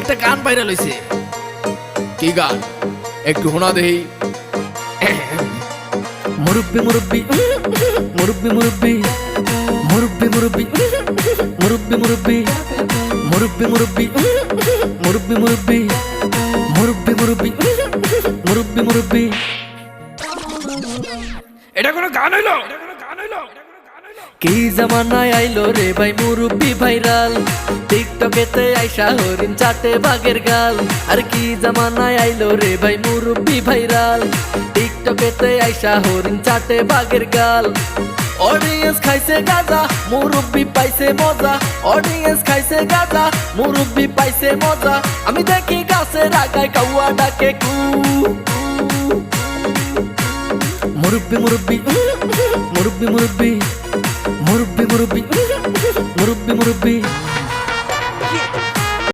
একটা গান ভাইরাল হইছে। কি গান একটু শোনা দেই। মুরব্বি মুরব্বি মুরব্বি মুরব্বি মুরব্বি মুরব্বি মুরব্বি মুরব্বি মুরব্বি মুরব্বি মুরব্বি মুরব্বি মুরব্বি মুরব্বি মুরব্বি মুরব্বি। এটা কোনো গান হইলো? কি জামানায় আইলো রে ভাই মুরব্বি ভাইরাল, টিকটকেতে আইসা হরিণ চাটে বাঘের গাল। আর কি জামানায় আইলো রে ভাই মুরব্বি ভাইরাল, টিকটকেতে আইসা হরিণ চাটে বাঘের গাল। অডিয়েন্স খাইছে গাজা, মুরব্বি পাইছে মজা। অডিয়েন্স খাইছে গাজা, মুরব্বি পাইছে মজা। আমি দেখি গাছের আগায় কাউয়া ডাকে কু। মুরব্বি মুরব্বি মুরব্বি মুরব্বি